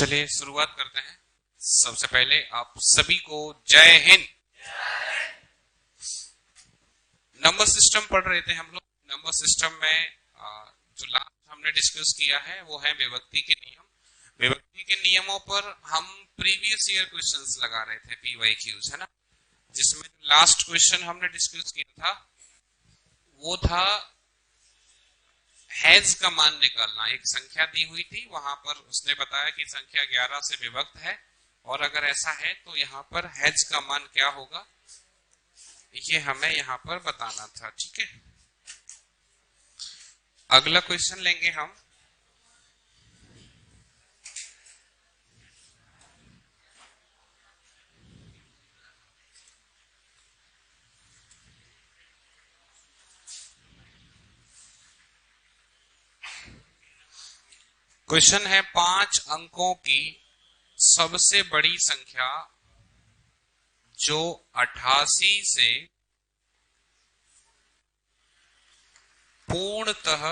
चलिए शुरुआत करते हैं। सबसे पहले आप सभी को जय हिंद। नंबर सिस्टम पढ़ रहे थे हम लोग। नंबर सिस्टम में जो लास्ट हमने डिस्कस किया है वो है विभक्ति के नियम। विभक्ति के नियमों पर हम प्रीवियस ईयर क्वेश्चंस लगा रहे थे, PYQs, है ना। जिसमें लास्ट क्वेश्चन हमने डिस्कस किया था वो था हैज का मान निकालना। एक संख्या दी हुई थी, वहां पर उसने बताया कि संख्या 11 से विभक्त है और अगर ऐसा है तो यहाँ पर हैज का मान क्या होगा, ये हमें यहाँ पर बताना था। ठीक है, अगला क्वेश्चन लेंगे हम। क्वेश्चन है 5 अंकों की सबसे बड़ी संख्या जो 88 से पूर्णतः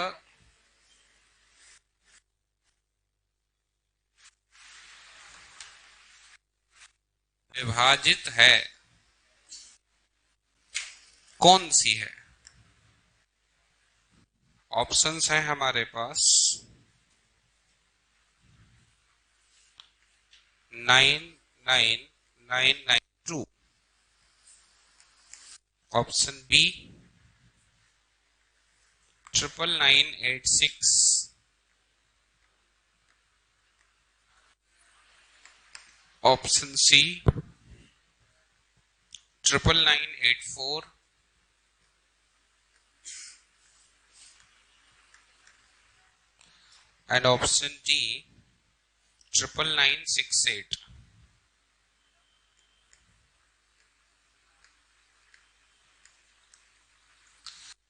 विभाजित है, कौन सी है? ऑप्शंस हैं हमारे पास 99992, option B 99986, option C 99984, and option D 99968।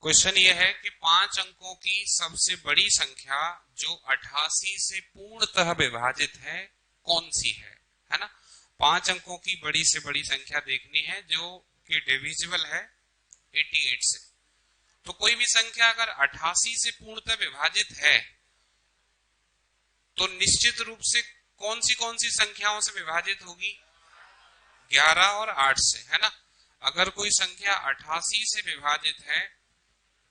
Question ये है कि 5 अंकों की सबसे बड़ी संख्या जो 88 से पूर्णतः विभाजित है कौन सी है ना। 5 अंकों की बड़ी से बड़ी संख्या देखनी है जो कि डिविजिबल है 88 से। तो कोई भी संख्या अगर 88 से पूर्णतः विभाजित है तो निश्चित रूप से कौन सी संख्याओं से विभाजित होगी? 11 और 8 से, है ना। अगर कोई संख्या 88 से विभाजित है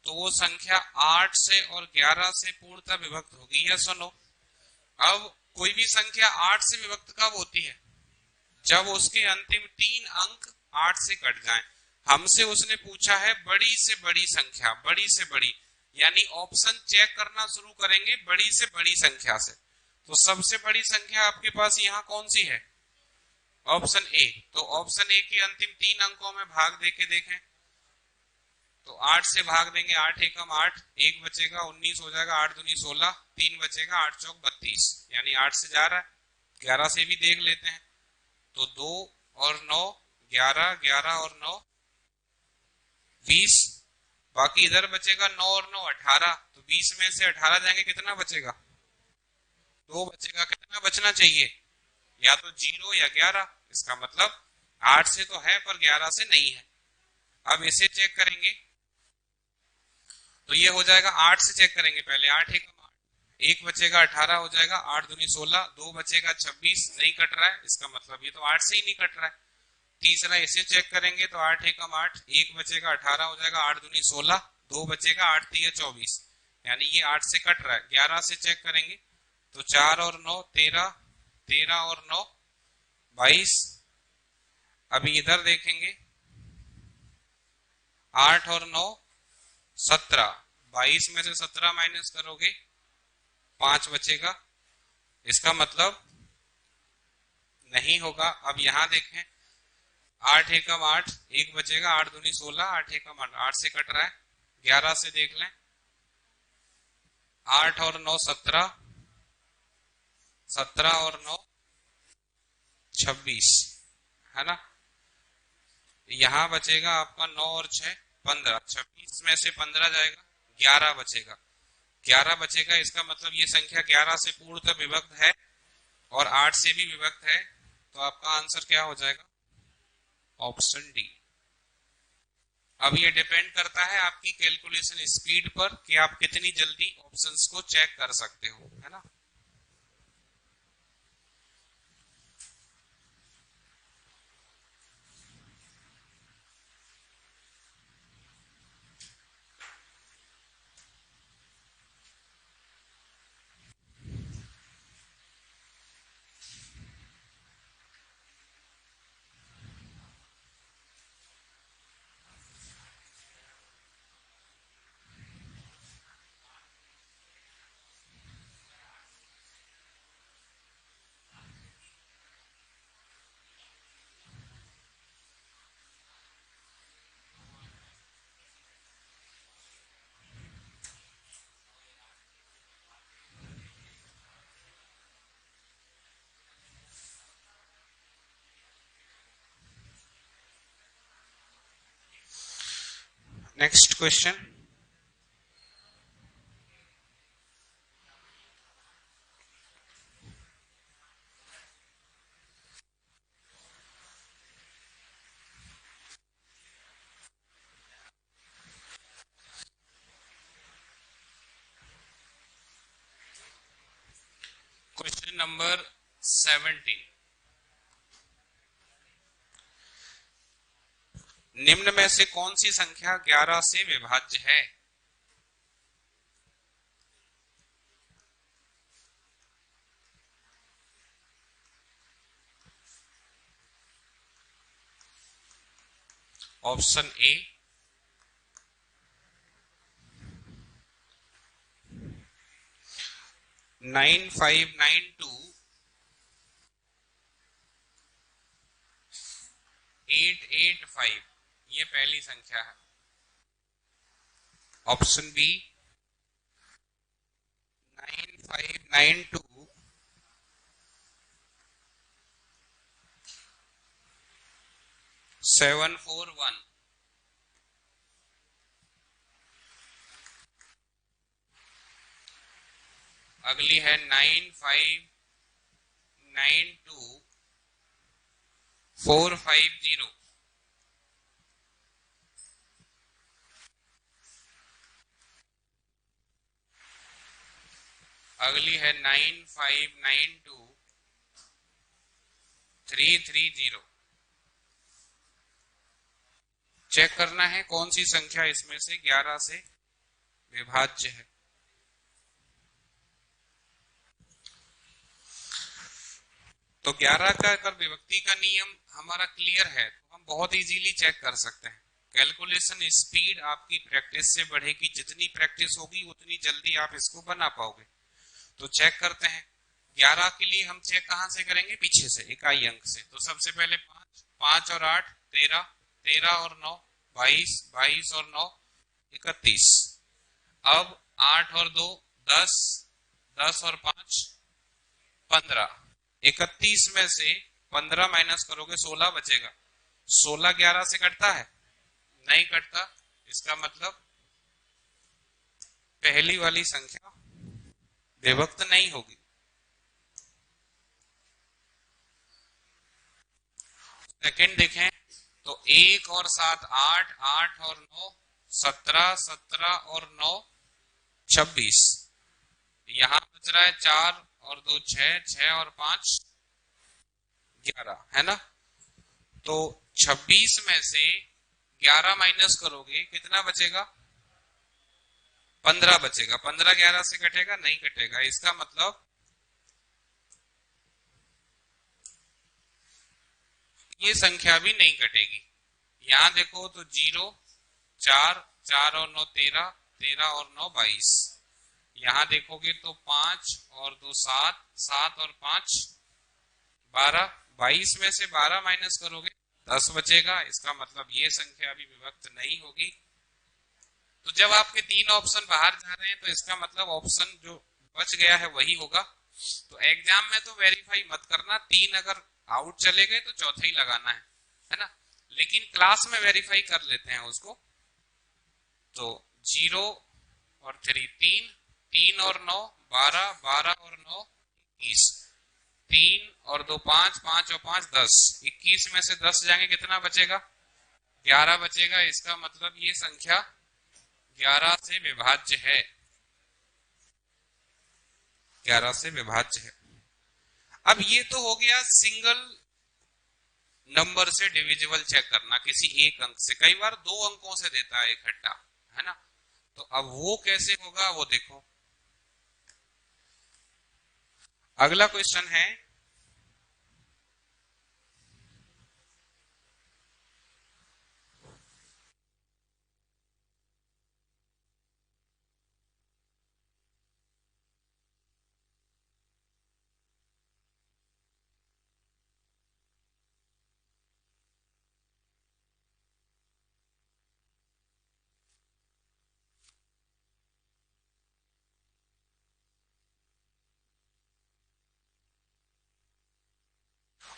तो वो संख्या 8 से और 11 से पूर्णतः विभक्त होगी, या सुनो। अब कोई भी संख्या 8 से विभक्त कब होती है? जब उसके अंतिम 3 अंक 8 से कट जाएं। हमसे उसने पूछा है बड़ी से बड़ी संख्या, बड़ी से बड़ी, यानी ऑप्शन चेक करना शुरू करेंगे बड़ी से बड़ी संख्या से। तो सबसे बड़ी संख्या आपके पास यहाँ कौन सी है? Option A. तो ऑप्शन ए के अंतिम 3 अंकों में भाग देके देखें तो 8 से भाग देंगे, 8 एकम 8, 1 बचेगा, 19 हो जाएगा, 8 दूनी 16, 3 बचेगा, 8 चौक 32, यानी 8 से जा रहा है। 11 से भी देख लेते हैं तो 2 और 9 11, 11 और 9 20, बाकी इधर बचेगा 9 और 9 18। तो 20 में से 18 जाएंगे, कितना बचेगा? 2 बचेगा। कितना बचना चाहिए? या तो 0 या 11। इसका मतलब 8 से तो है पर 11 से नहीं है। अब इसे चेक करेंगे तो ये हो जाएगा, 8 से चेक करेंगे पहले। 8 एकम 8, 1 बचेगा, 18 हो जाएगा, 8 दूनी 16, 2 बचेगा 26, नहीं कट रहा है। इसका मतलब ये तो 8 से ही नहीं कट रहा है। तीसरा इसे चेक करेंगे तो 8 एकम 8, 1 बचेगा, 18 हो जाएगा, 8 दूनी 16, 2 बचेगा, 8 तिया 24, यानी ये 8 से कट रहा है। 11 से चेक करेंगे तो 4 और 9 13, 13 और 9 22। अभी इधर देखेंगे 8 और 9 17, 22 में से 17 माइनस करोगे 5 बचेगा। इसका मतलब नहीं होगा। अब यहां देखें 8 एकम 8, 1 बचेगा, 8 दूनी 16, 8 एकम 8, 8 से कट रहा है। 11 से देख लें 8 और 9 17, 17 और 9 26, है ना। यहां बचेगा आपका 9 और 6 15, 26 में से 15 जाएगा, 11 बचेगा। 11 बचेगा, इसका मतलब ये संख्या 11 से पूर्णतः विभक्त है और 8 से भी विभक्त है। तो आपका आंसर क्या हो जाएगा? Option D. अब ये डिपेंड करता है आपकी कैलकुलेशन स्पीड पर कि आप कितनी जल्दी ऑप्शंस को चेक कर सकते हो, है ना। Next question. Question number 17। निम्न में से कौन सी संख्या 11 से विभाज्य है? ऑप्शन ए 9592, 885, ये पहली संख्या है। Option B 9592, 741। अगली है 9592, 450। अगली है 9592, 330। चेक करना है कौन सी संख्या इसमें से 11 से विभाज्य है। तो 11 का अगर विभक्ति का नियम हमारा क्लियर है तो हम बहुत इजीली चेक कर सकते हैं। कैलकुलेशन स्पीड आपकी प्रैक्टिस से बढ़ेगी, जितनी प्रैक्टिस होगी उतनी जल्दी आप इसको बना पाओगे। तो चेक करते हैं। 11 के लिए हम चेक कहां से करेंगे? पीछे से, इकाई अंक से। तो सबसे पहले 5, 5 और 8 13, 13 और 9 22, 22 और 9 31। अब 8 और 2 10, 10 और 5 15। 31 में से 15 माइनस करोगे 16 बचेगा। 16 11 से कटता है? नहीं कटता। इसका मतलब पहली वाली संख्या विभक्त नहीं होगी। सेकंड देखें तो 1 और 7 8, 8 और 9 17, 17 और 9 26। यहां बच रहा है 4 और 2 6, 6 और 5 11, है ना? तो 26 में से 11 माइनस करोगे कितना बचेगा? 15 बचेगा। 15 11 से कटेगा? नहीं कटेगा। इसका मतलब ये संख्या भी नहीं कटेगी। यहां देखो तो 0 4, 4 और 9 13, 13 और 9 22। यहां देखोगे तो 5 और 2 7, 7 और 5 12। 22 में से 12 माइनस करोगे 10 बचेगा। इसका मतलब ये संख्या भी विभक्त नहीं होगी। तो जब आपके 3 ऑप्शन बाहर जा रहे हैं तो इसका मतलब ऑप्शन जो बच गया है वही होगा। तो एग्जाम में तो वेरीफाई मत करना, 3 अगर आउट चले गए तो चौथा ही लगाना है ना? लेकिन क्लास में वेरीफाई कर लेते हैं उसको। तो 0 और 3 3, 3 और 9 12, 12 और 9 21। 3 और 2 5, 5 और 5 10। 21 में से 10 जाएंगे कितना बचेगा? 11 बचेगा। इसका मतलब ये संख्या 11 से विभाज्य है। 11 से विभाज्य है। अब ये तो हो गया सिंगल नंबर से डिविजिबल चेक करना किसी एक अंक से। कई बार 2 अंकों से देता है इकट्ठा, है ना? तो अब वो कैसे होगा वो देखो। अगला क्वेश्चन है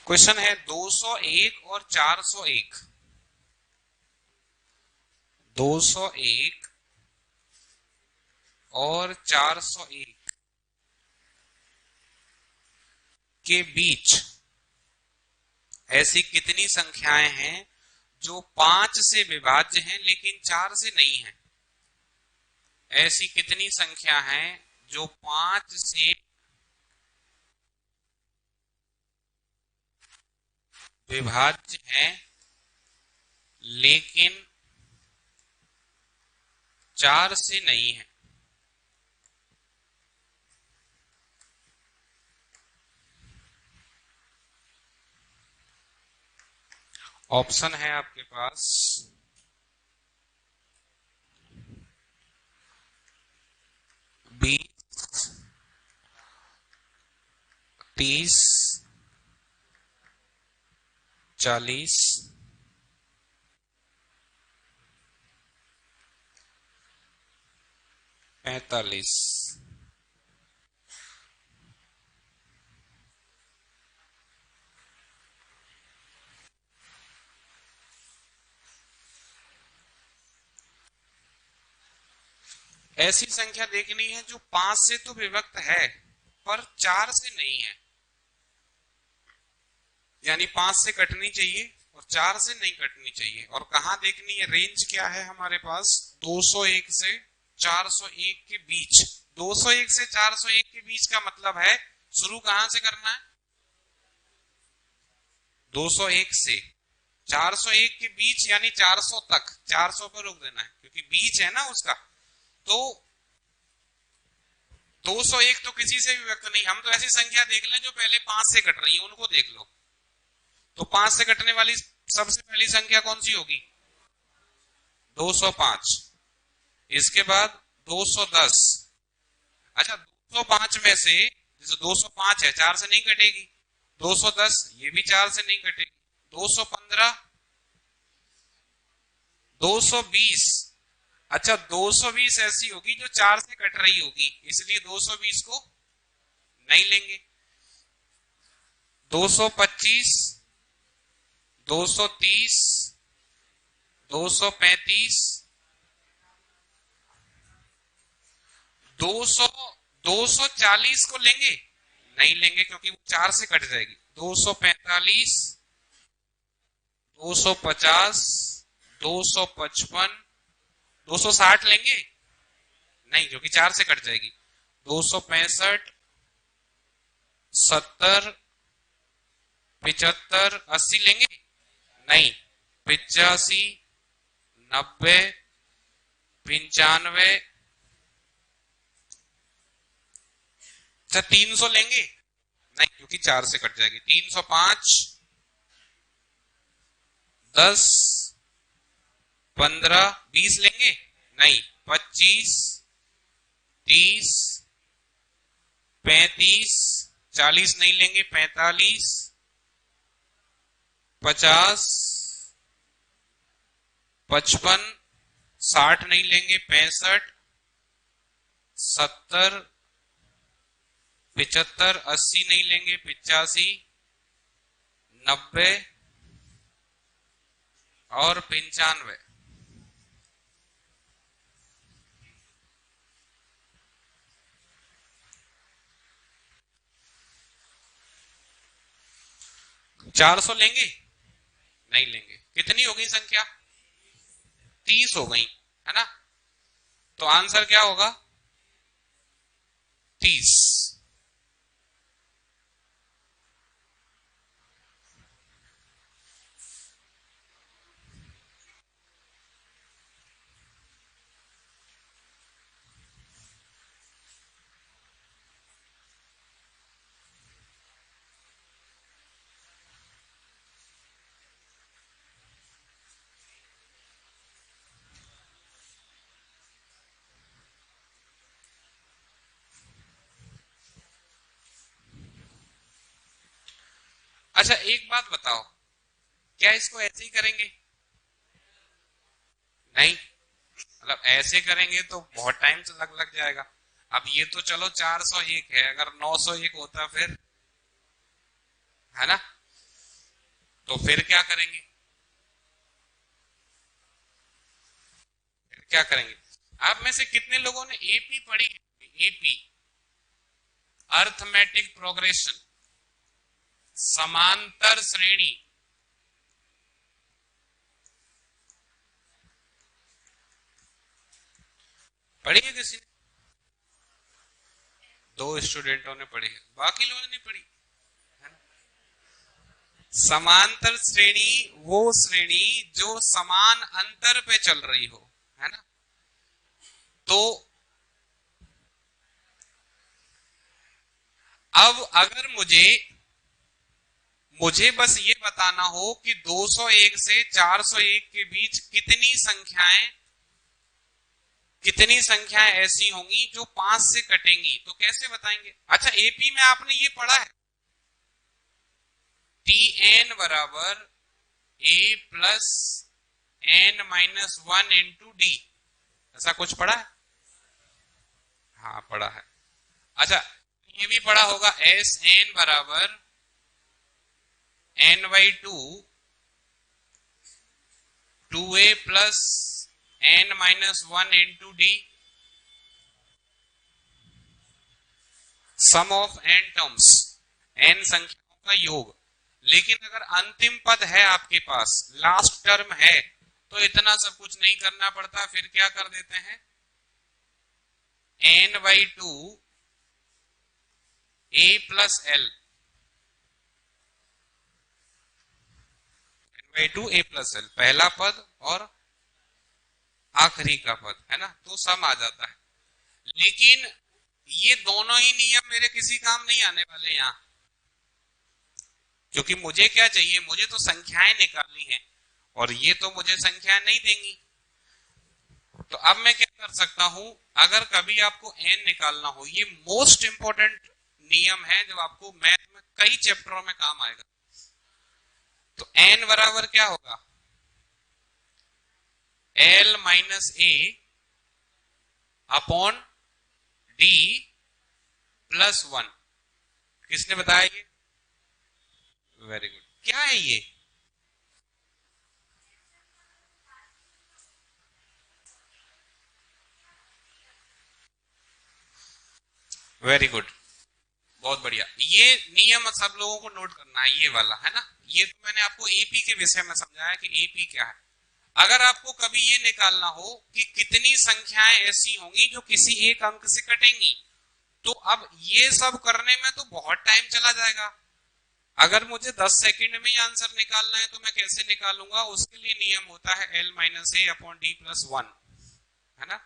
क्वेश्चन है 201 और 401 201 और 401 के बीच ऐसी कितनी संख्याएं हैं जो 5 से विभाज्य हैं लेकिन 4 से नहीं है? ऐसी कितनी संख्या हैं जो 5 से विभाज्य हैं लेकिन 4 से नहीं है? ऑप्शन है आपके पास 20, 30, 40, 45। ऐसी संख्या देखनी है जो 5 से तो विभक्त है पर 4 से नहीं है, यानी 5 से कटनी चाहिए और 4 से नहीं कटनी चाहिए। और कहां देखनी है? रेंज क्या है हमारे पास? 201 से 401 के बीच। 201 से 401 के बीच का मतलब है शुरू कहां से करना है? 201 से 401 के बीच, यानी 400 तक। 400 पर रोक देना है क्योंकि बीच है ना उसका। तो 201 तो किसी से भी व्यक्त नहीं। हम तो ऐसी संख्या देख लें जो पहले 5 से कट रही है, उनको देख लो। तो 5 से कटने वाली सबसे पहली संख्या कौन सी होगी? 205। इसके बाद 210। अच्छा, 205 में से जैसे 205 है, 4 से नहीं कटेगी। 210 ये भी 4 से नहीं कटेगी। 215, 220। अच्छा, 220 ऐसी होगी जो 4 से कट रही होगी, इसलिए 220 को नहीं लेंगे। 225, 230, 235, 200, 240 को लेंगे? नहीं लेंगे क्योंकि वो 4 से कट जाएगी। 245, 250, 255, 260 लेंगे? नहीं, क्योंकि 4 से कट जाएगी। 265, 70, 75, 80 लेंगे? नहीं। 85, 90, 95। अच्छा, 300 लेंगे? नहीं, क्योंकि 4 से कट जाएगी। 305, 10, 15, 20 लेंगे? नहीं। 25, 30, 35, 40 नहीं लेंगे। 45, 50, 55, 60 नहीं लेंगे। 65, 70, 75, 80 नहीं लेंगे। 85, 90 और 95। 400 लेंगे? नहीं लेंगे। कितनी हो गई संख्या? 30 हो गई, है ना? तो आंसर क्या होगा? 30। अच्छा, एक बात बताओ, क्या इसको ऐसे ही करेंगे? नहीं, मतलब ऐसे करेंगे तो बहुत टाइम से लग जाएगा। अब ये तो चलो 401 है, अगर 901 होता फिर, है ना? तो फिर क्या करेंगे? क्या करेंगे? आप में से कितने लोगों ने एपी पढ़ी है? एपी अर्थमेटिक प्रोग्रेशन, समांतर श्रेणी। पढ़ी है किसी ने? 2 स्टूडेंटों ने पढ़ी है, बाकी लोगों ने नहीं पढ़ी। समांतर श्रेणी वो श्रेणी जो समान अंतर पे चल रही हो, है ना? तो अब अगर मुझे बस ये बताना हो कि 201 से 401 के बीच कितनी संख्याएं ऐसी होंगी जो 5 से कटेंगी, तो कैसे बताएंगे? अच्छा, एपी में आपने ये पढ़ा है Tn बराबर a plus n minus 1 into D, ऐसा कुछ पढ़ा है? हाँ पढ़ा है। अच्छा, ये भी पढ़ा होगा एस एन बराबर n/2 2a plus n minus 1 into d, sum of n terms, n संख्याओं का योग। लेकिन अगर अंतिम पद है आपके पास, लास्ट टर्म है, तो इतना सब कुछ नहीं करना पड़ता। फिर क्या कर देते हैं, n/2 a plus l, n/2 a plus l, पहला पद और आखिरी का पद, है ना? तो सम आ जाता है। लेकिन ये दोनों ही नियम मेरे किसी काम नहीं आने वाले यहां, क्योंकि मुझे क्या चाहिए, मुझे तो संख्याएं निकालनी है, और ये तो मुझे संख्याएं नहीं देंगी। तो अब मैं क्या कर सकता हूं, अगर कभी आपको n निकालना हो, ये मोस्ट इंपोर्टेंट नियम है जो आपको मैथ में कई चैप्टरों में काम आएगा। तो n बराबर क्या होगा, l minus a upon d plus 1। किसने बताया ये? Very good. क्या है ये? वेरी गुड, बहुत बढ़िया। ये नियम सब लोगों को नोट करना है, ये वाला, है ना? ये तो मैंने आपको एपी के विषय में समझाया कि एपी क्या है। अगर आपको कभी ये निकालना हो कि कितनी संख्याएं ऐसी होंगी जो किसी एक अंक से कटेंगी, तो अब ये सब करने में तो बहुत टाइम चला जाएगा। अगर मुझे 10 सेकंड में ही आंसर निकालना है तो मैं कैसे निकालूंगा? उसके लिए नियम होता है l माइनस ए अपॉन डी प्लस 1, है ना?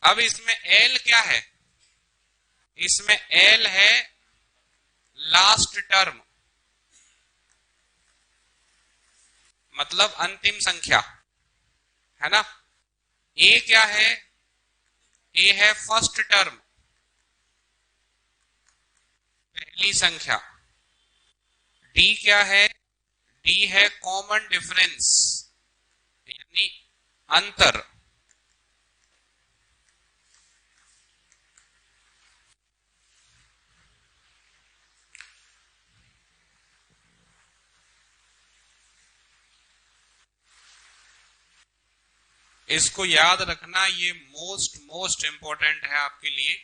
अब इसमें l क्या है? इसमें l है लास्ट टर्म, मतलब अंतिम संख्या, है ना? a क्या है? a है फर्स्ट टर्म, पहली संख्या। d क्या है? d है कॉमन डिफरेंस, यानी अंतर। इसको याद रखना, ये मोस्ट इंपॉर्टेंट है आपके लिए,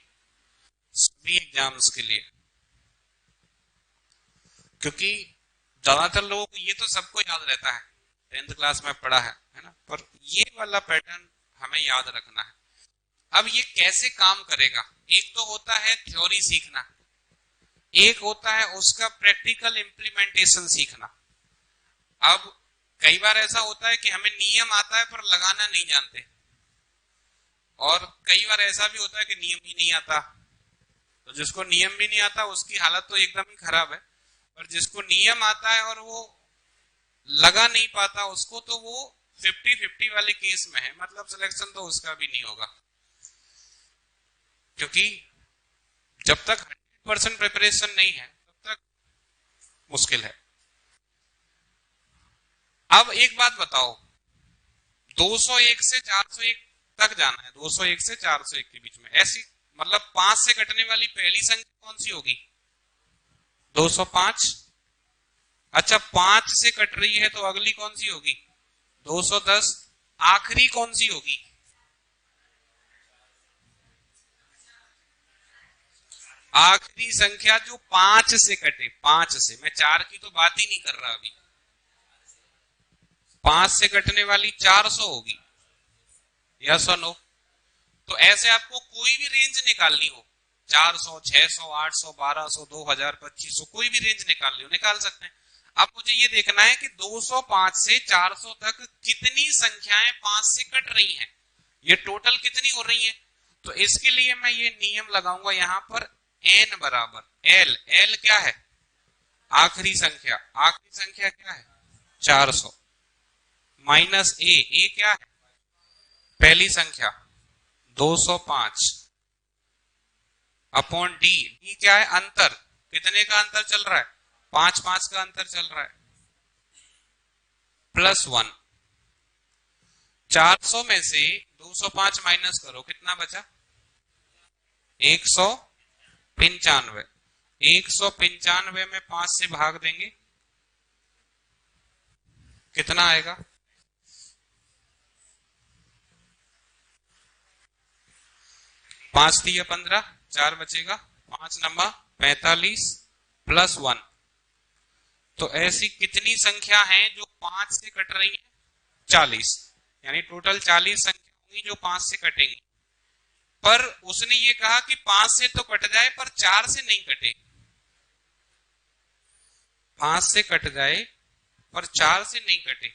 सभी एग्जाम्स के लिए, क्योंकि ज्यादातर लोगों को ये तो सबको याद रहता है, 10th क्लास में पढ़ा है ना? पर ये वाला पैटर्न हमें याद रखना है। अब ये कैसे काम करेगा? एक तो होता है थ्योरी सीखना, एक होता है उसका प्रैक्टिकल इंप्लीमेंटेशन सीखना। अब कई बार ऐसा होता है कि हमें नियम आता है पर लगाना नहीं जानते, और कई बार ऐसा भी होता है कि नियम ही नहीं आता। तो जिसको नियम भी नहीं आता उसकी हालत तो एकदम ही खराब है, और जिसको नियम आता है और वो लगा नहीं पाता, उसको तो वो 50-50 वाले केस में है, मतलब सिलेक्शन तो उसका भी नहीं होगा, क्योंकि जब तक 100% प्रिपरेशन नहीं है तब तक मुश्किल है। अब एक बात बताओ, 201 से 401 तक जाना है, 201 से 401 के बीच में, ऐसी मतलब 5 से कटने वाली पहली संख्या कौन सी होगी? 205। अच्छा, 5 से कट रही है तो अगली कौन सी होगी? 210। आखिरी कौन सी होगी? आखिरी संख्या जो 5 से कटे, 5 से, मैं 4 की तो बात ही नहीं कर रहा अभी, 5 से कटने वाली 400 होगी, यस और नो? तो ऐसे आपको कोई भी रेंज निकालनी हो, 400, 600, 800, 1200, 2000, 2500, कोई भी रेंज निकालनी हो, निकाल सकते हैं। अब मुझे ये देखना है कि 205 से 400 तक कितनी संख्याएं 5 से कट रही हैं, ये टोटल कितनी हो रही है। तो इसके लिए मैं ये नियम लगाऊंगा यहां पर, n बराबर l, l क्या है? आखिरी संख्या, आखिरी संख्या क्या है? 400, माइनस a क्या है? पहली संख्या 205, अपॉन d, d क्या है? अंतर, कितने का अंतर चल रहा है? 5 5 का अंतर चल रहा है, प्लस 1। 400 में से 205 माइनस करो, कितना बचा? 195। 195 में 5 से भाग देंगे, कितना आएगा? 5 दिया 15, 4 बचेगा, 5 नंबर 45 प्लस 1। तो ऐसी कितनी संख्या हैं जो 5 से कट रही है? 40, यानी टोटल 40 संख्या होंगी जो 5 से कटेंगी। पर उसने ये कहा कि 5 से तो कट जाए पर 4 से नहीं कटे, 5 से कट जाए पर 4 से नहीं कटे,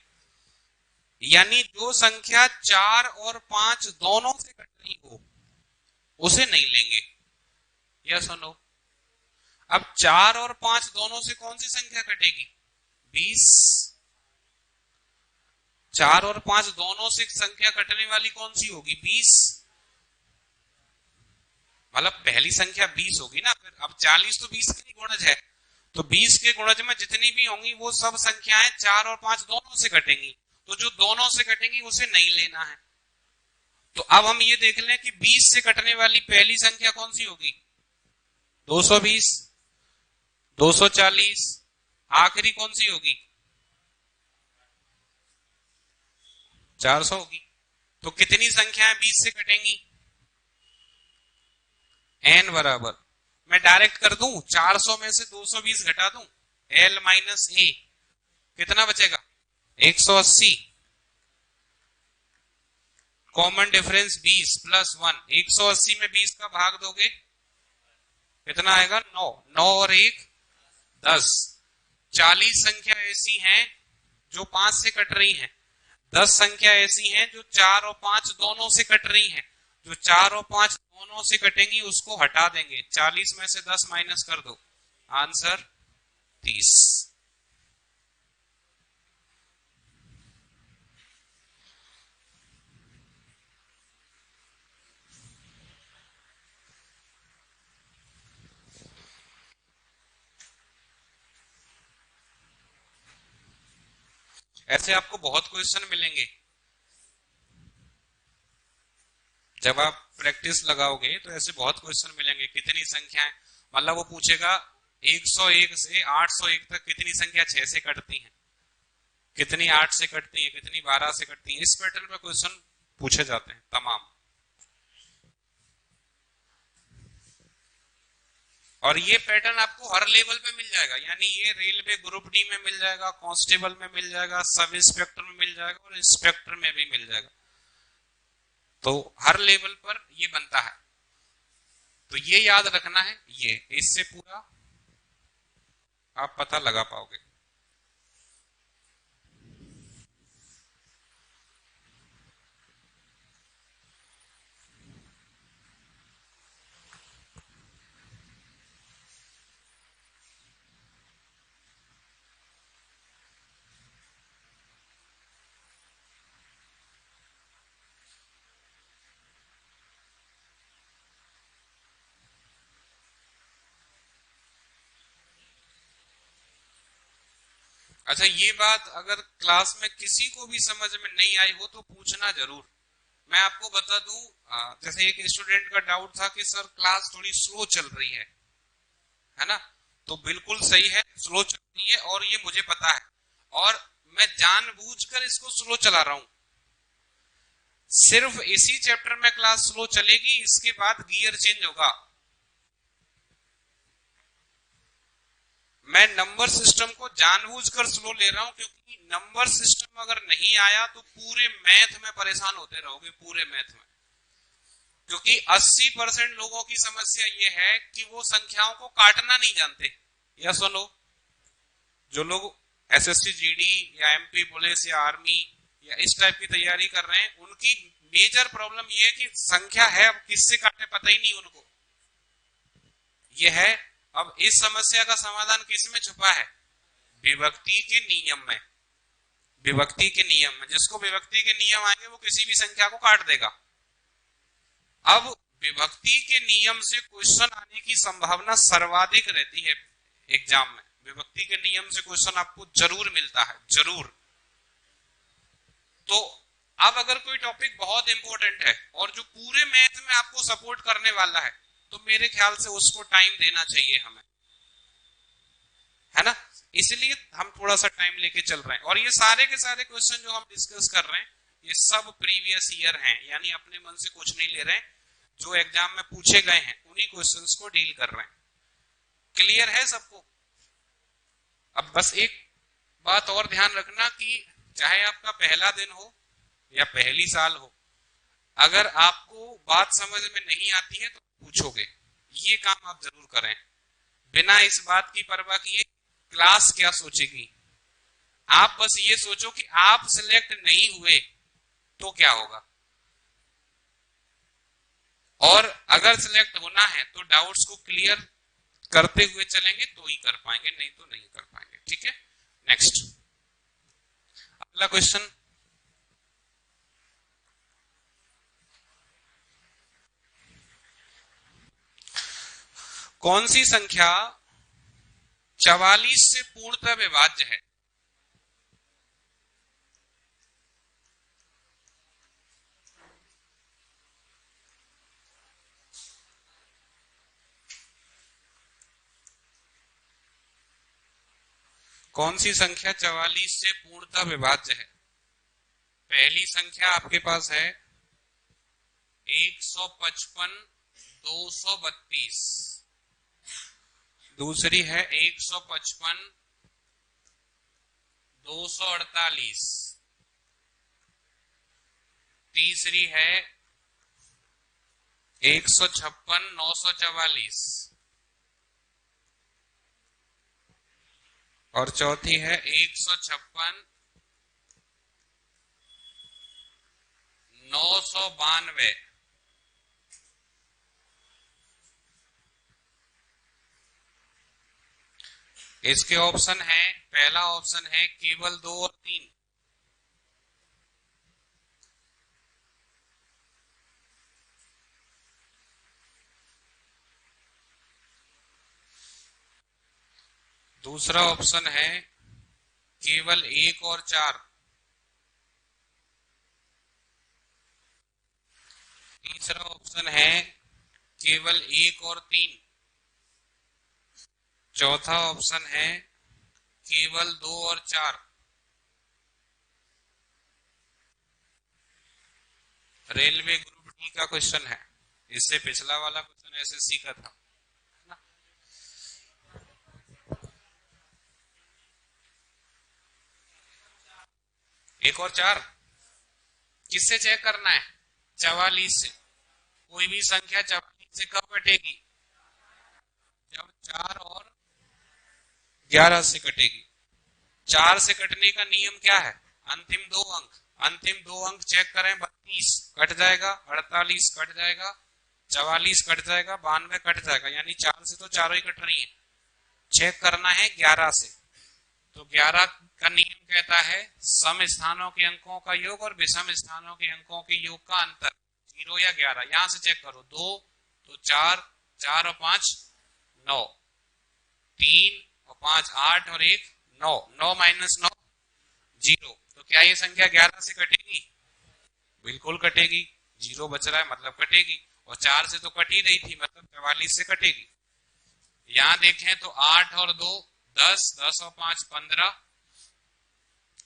यानी जो संख्या 4 और 5 दोनों से कट रही हो उसे नहीं लेंगे, यस और नो? अब 4 और 5 दोनों से कौन सी संख्या कटेगी? 20। 4 और 5 दोनों से संख्या कटने वाली कौन सी होगी? 20, मतलब पहली संख्या 20 होगी ना। फिर अब 40 तो 20 के गुणज है, तो 20 के गुणज में जितनी भी होंगी वो सब संख्याएं 4 और 5 दोनों से कटेंगी, तो जो दोनों से कटेंगी उसे नहीं लेना है। तो अब हम ये देख लें कि 20 से कटने वाली पहली संख्या कौन सी होगी? 220, 240, आखिरी कौन सी होगी? 400 होगी। तो कितनी संख्याएं 20 से कटेंगी? n बराबर, मैं डायरेक्ट कर दूं, 400 में से 220 घटा दूं, l माइनस a, कितना बचेगा? 180, कॉमन डिफरेंस 20 प्लस 1, 180 में 20 का भाग दोगे कितना आएगा? 9, 9 और 1 10। 40 संख्या ऐसी हैं जो 5 से कट रही हैं, 10 संख्या ऐसी हैं जो 4 और 5 दोनों से कट रही हैं। जो 4 और 5 दोनों से कटेंगी उसको हटा देंगे, 40 में से 10 माइनस कर दो, आंसर 30। ऐसे आपको बहुत क्वेश्चन मिलेंगे जब आप प्रैक्टिस लगाओगे, तो ऐसे बहुत क्वेश्चन मिलेंगे। कितनी संख्याएं, मतलब वो पूछेगा 101 से 801 तक कितनी संख्या 6 से कटती है, कितनी 8 से कटती है, कितनी 12 से कटती है। इस पैटर्न में क्वेश्चन पूछे जाते हैं तमाम। और ये पैटर्न आपको हर लेवल पे मिल जाएगा, यानी ये रेलवे ग्रुप डी में मिल जाएगा, कांस्टेबल में मिल जाएगा, सब इंस्पेक्टर में मिल जाएगा और इंस्पेक्टर में भी मिल जाएगा। तो हर लेवल पर ये बनता है, तो ये याद रखना है, ये इससे पूरा आप पता लगा पाओगे। अच्छा, ये बात अगर क्लास में किसी को भी समझ में नहीं आई हो तो पूछना जरूर। मैं आपको बता दूं, जैसे एक स्टूडेंट का डाउट था कि सर क्लास थोड़ी स्लो चल रही है ना? तो बिल्कुल सही है, स्लो चल रही है और ये मुझे पता है, और मैं जानबूझकर इसको स्लो चला रहा हूं। सिर्फ इसी चैप्टर में क्लास स्लो चलेगी, इसके बाद गियर चेंज होगा। मैं नंबर सिस्टम को जानबूझकर स्लो ले रहा हूं, क्योंकि नंबर सिस्टम अगर नहीं आया तो पूरे मैथ में परेशान होते रहोगे, पूरे मैथ में। क्योंकि 80% लोगों की समस्या ये है कि वो संख्याओं को काटना नहीं जानते। या सुनो, जो लोग एसएससी जीडी या एमपी पुलिस या आर्मी या इस टाइप की तैयारी कर रहे हैं, उनकी मेजर प्रॉब्लम ये है कि संख्या है, अब किससे काटे पता ही नहीं उनको। ये है। अब इस समस्या का समाधान किस में छुपा है? विभक्ति के नियम में। विभक्ति के नियम में, जिसको विभक्ति के नियम आएंगे वो किसी भी संख्या को काट देगा। अब विभक्ति के नियम से क्वेश्चन आने की संभावना सर्वाधिक रहती है एग्जाम में। विभक्ति के नियम से क्वेश्चन आपको जरूर मिलता है, जरूर। तो अब अगर कोई टॉपिक बहुत इंपॉर्टेंट है और जो पूरे मैथ में आपको सपोर्ट करने वाला है, तो मेरे ख्याल से उसको टाइम देना चाहिए हमें, है ना। इसलिए हम थोड़ा सा टाइम लेके चल रहे हैं। और ये सारे के सारे क्वेश्चन जो हम डिस्कस कर रहे हैं, ये सब प्रीवियस ईयर हैं, यानी अपने मन से कुछ नहीं ले रहे हैं। जो एग्जाम में पूछे गए हैं उन्हीं क्वेश्चंस को डील कर रहे हैं। क्लियर है सबको? अब बस एक बात और ध्यान रखना कि चाहे आपका पहला दिन हो या पहली साल हो, अगर आपको बात समझ में नहीं आती है तो पूछोगे। ये काम आप जरूर करें, बिना इस बात की परवाह किए क्लास क्या सोचेगी। आप बस ये सोचो कि आप सिलेक्ट नहीं हुए तो क्या होगा, और अगर सिलेक्ट होना है तो डाउट्स को क्लियर करते हुए चलेंगे तो ही कर पाएंगे, नहीं तो नहीं कर पाएंगे। ठीक है, नेक्स्ट अगला क्वेश्चन। कौन सी संख्या 44 से पूर्णतः विभाज्य है? कौन सी संख्या 44 से पूर्णतः विभाज्य है? पहली संख्या आपके पास है 155 232, दूसरी है 155 248, तीसरी है 156 944 और चौथी है 156 992। इसके ऑप्शन है, पहला ऑप्शन है केवल 2 और 3, दूसरा ऑप्शन है केवल 1 और 4, तीसरा ऑप्शन है केवल 1 और 3, चौथा ऑप्शन है केवल 2 और 4। रेलवे ग्रुप डी का क्वेश्चन है, इससे पिछला वाला क्वेश्चन एसएससी का था। 1 और 4 किससे चेक करना है? 44 से। कोई भी संख्या 44 से कब कटेगी? जब 4 और 11 से कटेगी। 4 से कटने का नियम क्या है? अंतिम 2 अंक। अंतिम 2 अंक चेक करें, 32 कट जाएगा, 48 कट जाएगा, 44 कट जाएगा, 92 कट जाएगा, यानी 4 से तो चारों ही कट रही है। चेक करना है 11 से, तो 11 का नियम कहता है सम स्थानों के अंकों का योग और विषम स्थानों के अंकों के योग का अंतर 0 या 11। यहां से चेक करो, 2 तो 4, 4 और 5 9, 3 और 5 8 और 1 9, 9 माइनस 9 0। तो क्या ये संख्या 11 से कटेगी? बिल्कुल कटेगी। 0 बच रहा है मतलब कटेगी, और 4 से तो कट ही रही थी मतलब 44 से कटेगी। यहां देखें तो 8 और 2 10, 10 और 5 15,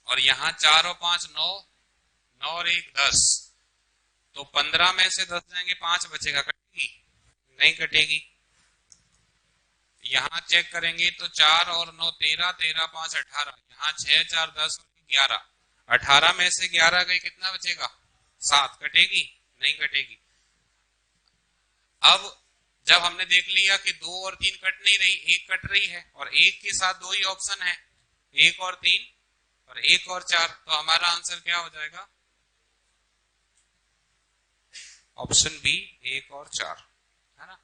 और यहां 4 और 5 9, 9 और 1 10। तो 15 में से 10 जाएंगे 5 बचेगा, कटेगी नहीं कटेगी। यहाँ चेक करेंगे तो 4 और 9 13, 13 5 18, यहाँ 6 4 10 11, 18 में से 11 गई कितना बचेगा 7, कटेगी नहीं कटेगी। अब जब हमने देख लिया कि 2 और 3 कट नहीं रही, एक कट रही है और एक के साथ 2 ही ऑप्शन है, 1 और 3 और 1 और 4, तो हमारा आंसर क्या हो जाएगा ऑप्शन बी 1 और 4, है ना।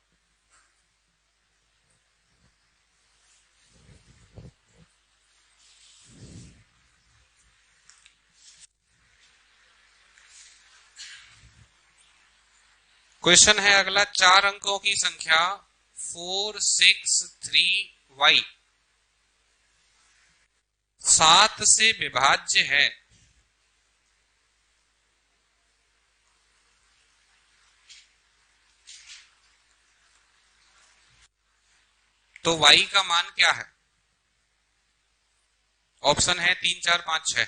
क्वेश्चन है अगला, 4 अंकों की संख्या 463y 7 से विभाज्य है, तो y का मान क्या है। ऑप्शन है 3 4 5 6।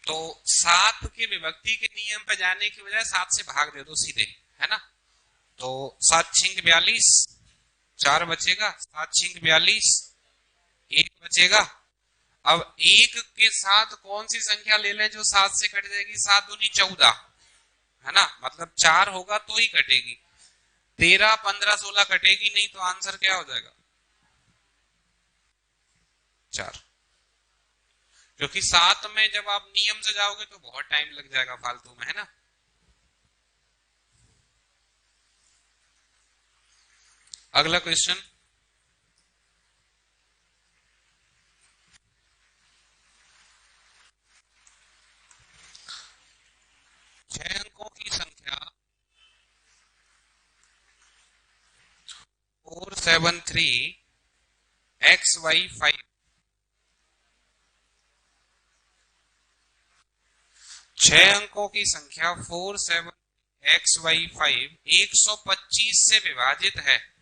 तो 7 के विभक्ति के नियम पे जाने की बजाय 7 से भाग दे दो सीधे, है ना। तो 7 छिंग 42, 4 बचेगा, 7 छिंग 42, 1 बचेगा। अब 1 के साथ कौन सी संख्या ले लें जो 7 से कट जाएगी, 7 दूनी 14, है ना, मतलब 4 होगा तो ही कटेगी। 13 15 16 कटेगी नहीं, तो आंसर क्या हो जाएगा 4। क्योंकि 7 में जब आप नियम से जाओगे तो बहुत टाइम लग जाएगा फालतू में, है ना। अगला क्वेश्चन, छह अंकों की संख्या 473xy5 छह अंकों की संख्या 47xy5 125 से विभाजित है,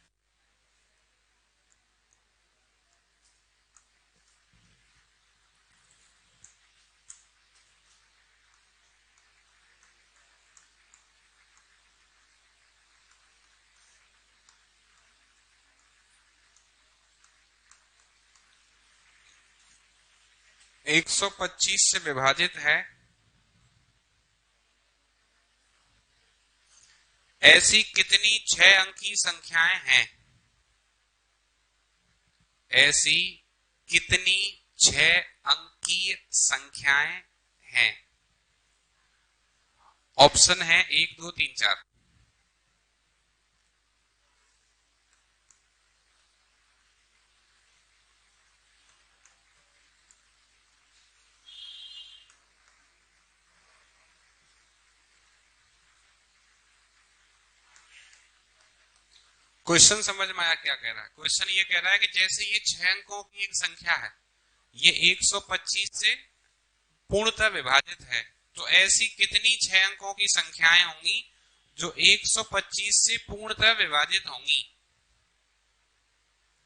125 से विभाजित है, ऐसी कितनी 6 अंकी संख्याएं हैं। ऐसी कितनी 6 अंकीय संख्याएं हैं। ऑप्शन है 1 2 3 4। क्वेश्चन समझ में आया क्या कह रहा है। क्वेश्चन ये कह रहा है कि जैसे ये 6 अंकों की एक संख्या है, ये 125 से पूर्णतः विभाजित है, तो ऐसी कितनी 6 अंकों की संख्याएं होंगी जो 125 से पूर्णतः विभाजित होंगी।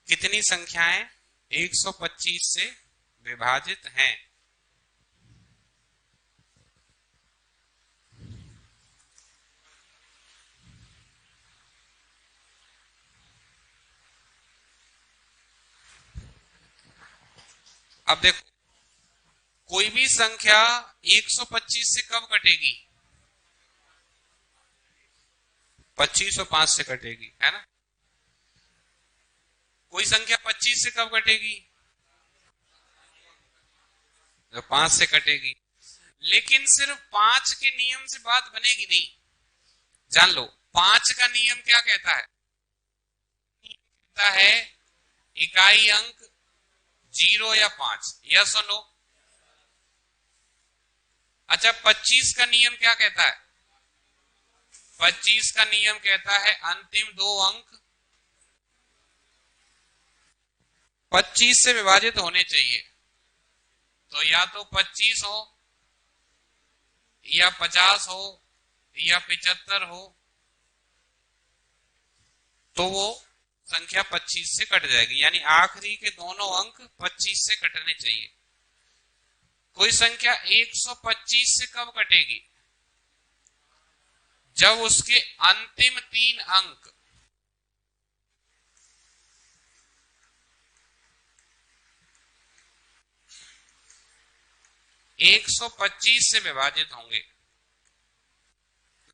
कितनी संख्याएं 125 से विभाजित हैं। अब देखो, कोई भी संख्या 125 से कब कटेगी, 2505 से कटेगी, है ना। कोई संख्या 25 से कब कटेगी, तो 5 से कटेगी। लेकिन सिर्फ 5 के नियम से बात बनेगी नहीं, जान लो 5 का नियम क्या कहता है, कहता है इकाई अंक 0 या 5, यस और नो। अच्छा 25 का नियम क्या कहता है, 25 का नियम कहता है अंतिम 2 अंक 25 से विभाजित होने चाहिए। तो या तो 25 हो या 50 हो या 75 हो तो वो संख्या 25 से कट जाएगी, यानी आखिरी के दोनों अंक 25 से कटने चाहिए। कोई संख्या 125 से कब कटेगी? जब उसके अंतिम 3 अंक 125 से विभाजित होंगे।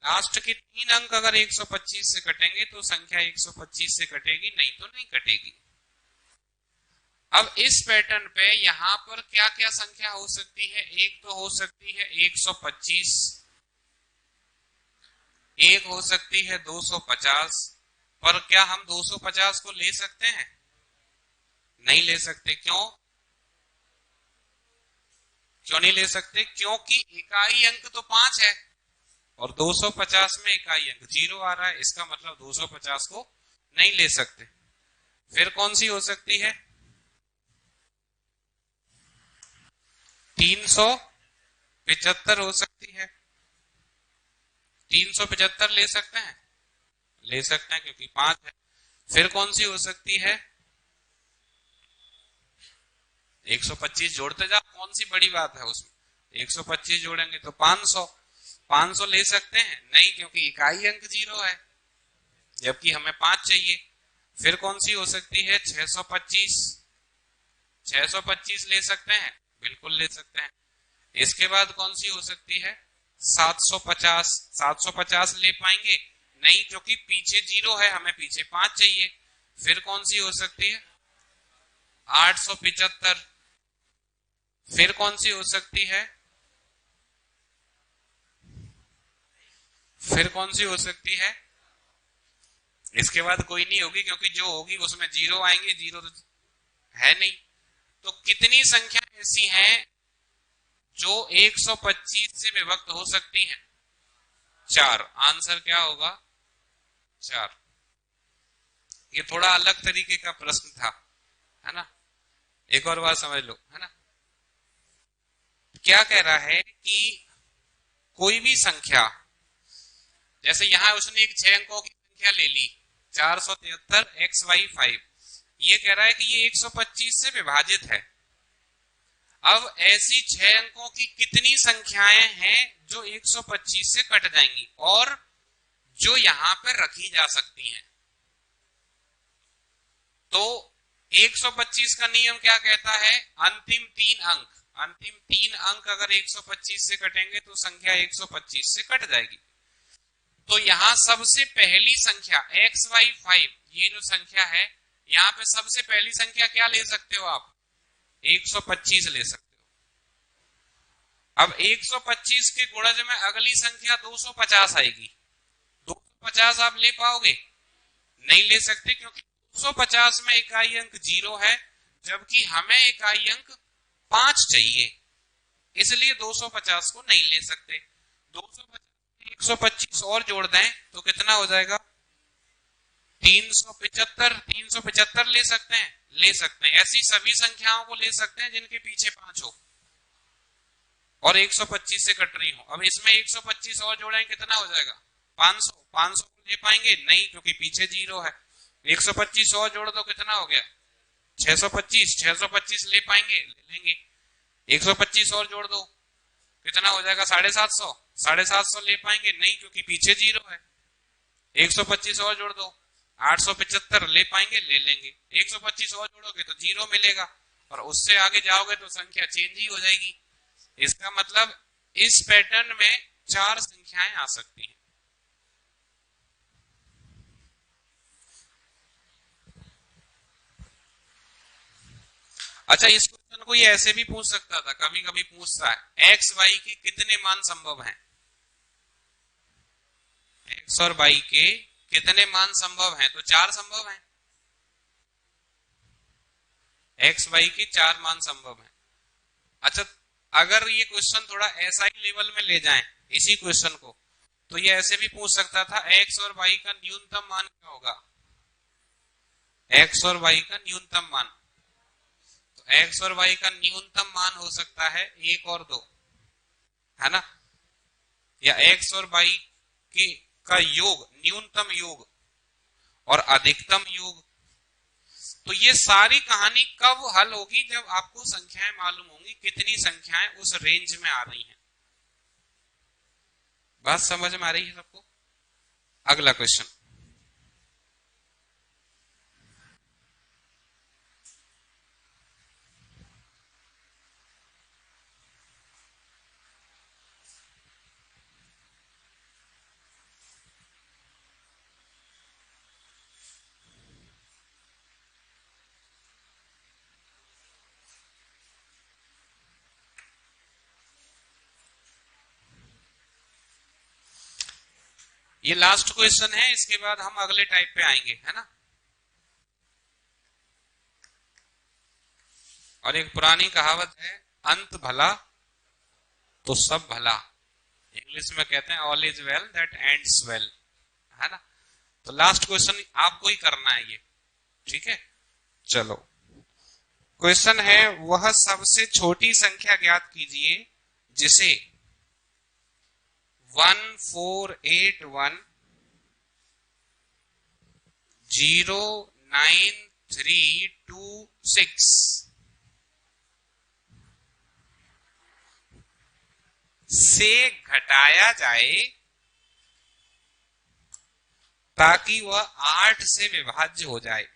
लास्ट के 3 अंक अगर 125 से कटेंगे तो संख्या 125 से कटेगी, नहीं तो नहीं कटेगी। अब इस पैटर्न पे यहां पर क्या क्या संख्या हो सकती है? एक तो हो सकती है 125, एक हो सकती है 250, पर क्या हम 250 को ले सकते हैं? नहीं ले सकते। क्यों नहीं ले सकते? क्योंकि इकाई अंक तो 5 है और 250 में इकाई अंक 0 आ रहा है, इसका मतलब 250 को नहीं ले सकते। फिर कौन सी हो सकती है? 375 हो सकती है। 375 ले सकते हैं? ले सकते हैं क्योंकि 5 है। फिर कौन सी हो सकती है? 125 जोड़ते जाओ, कौन सी बड़ी बात है उसमें? 125 जोड़ेंगे तो 500। 500 ले सकते हैं? नहीं, क्योंकि इकाई अंक 0 है जबकि हमें 5 चाहिए। फिर कौन सी हो सकती है? 625। 625 ले सकते हैं? बिल्कुल ले सकते हैं। इसके बाद कौन सी हो सकती है? 750। 750 ले पाएंगे? नहीं, क्योंकि पीछे 0 है, हमें पीछे 5 चाहिए। फिर कौन सी हो सकती है? 875। फिर कौन सी हो सकती है? फिर कौन सी हो सकती है? इसके बाद कोई नहीं होगी, क्योंकि जो होगी उसमें 0 आएंगे, 0 तो है नहीं। तो कितनी संख्या ऐसी हैं जो 125 से विभक्त हो सकती हैं? 4। आंसर क्या होगा? 4। ये थोड़ा अलग तरीके का प्रश्न था, है ना? एक और बात समझ लो, है ना? क्या कह रहा है कि कोई भी संख्या, जैसे यहां उसने एक 6 अंकों की संख्या ले ली 473 xy5, ये कह रहा है कि ये 125 से विभाजित है। अब ऐसी 6 अंकों की कितनी संख्याएं हैं जो 125 से कट जाएंगी और जो यहां पर रखी जा सकती हैं? तो 125 का नियम क्या कहता है? अंतिम 3 अंक, अंतिम 3 अंक अगर 125 से कटेंगे तो संख्या 125 से कट जाएगी। तो यहां सबसे पहली संख्या xy5, ये जो संख्या है, यहां पे सबसे पहली संख्या क्या ले सकते हो आप? 125 ले सकते हो। अब 125 के गुणज में अगली संख्या 250 आएगी। 250 आप ले पाओगे? नहीं ले सकते, क्योंकि 250 में इकाई अंक 0 है जबकि हमें इकाई अंक 5 चाहिए, इसलिए 250 को नहीं ले सकते। 250 125 और जोड़ दें तो कितना हो जाएगा? 375। 375 ले सकते हैं? ले सकते हैं। ऐसी सभी संख्याओं को ले सकते हैं जिनके पीछे 5 हो और 125 से कट रही हो। अब इसमें 125 और जोड़ें, कितना हो जाएगा? 500। 500 को ले पाएंगे? नहीं, क्योंकि पीछे 0 है। 125 और जोड़ दो, कितना हो गया? 625। 625 ले पाएंगे? ले लेंगे। 125 और जोड़ दो, कितना हो जाएगा? 750। 750 ले पाएंगे? नहीं, क्योंकि पीछे 0 है। 125 और जोड़ दो, 875 ले पाएंगे? ले लेंगे। 125 और जोड़ोगे तो 0 मिलेगा और उससे आगे जाओगे तो संख्या चेंज ही हो जाएगी। इसका मतलब इस पैटर्न में 4 संख्याएं आ सकती हैं। अच्छा, इस क्वेश्चन को ये ऐसे भी पूछ सकता था, कभी कभी पूछता है, एक्स वाई के कितने मान संभव हैं? एक्स और वाई के कितने मान संभव हैं? तो 4 संभव हैं। एक्स वाई के 4 मान संभव हैं। अच्छा, अगर ये क्वेश्चन थोड़ा एसआई लेवल में ले जाएं इसी क्वेश्चन को, तो ये ऐसे भी पूछ सकता था, एक्स और वाई का न्यूनतम मान क्या होगा? एक्स और वाई का न्यूनतम मान, तो एक्स और वाई का न्यूनतम मान हो सकता है 1 और 2, है ना? या x और y के का योग, न्यूनतम योग और अधिकतम योग। तो ये सारी कहानी कब हल होगी? जब आपको संख्याएं मालूम होंगी, कितनी संख्याएं उस रेंज में आ रही हैं। बात समझ में आ रही है सबको? अगला क्वेश्चन, ये लास्ट क्वेश्चन है, इसके बाद हम अगले टाइप पे आएंगे, है ना। और एक पुरानी कहावत है, अंत भला तो सब भला। इंग्लिश में कहते हैं all is well that ends well, है ना। तो लास्ट क्वेश्चन आपको ही करना है ये, ठीक है। चलो, क्वेश्चन है, वह सबसे छोटी संख्या ज्ञात कीजिए जिसे 1481099326 से घटाया जाए ताकि वह 8 से विभाज्य हो जाए।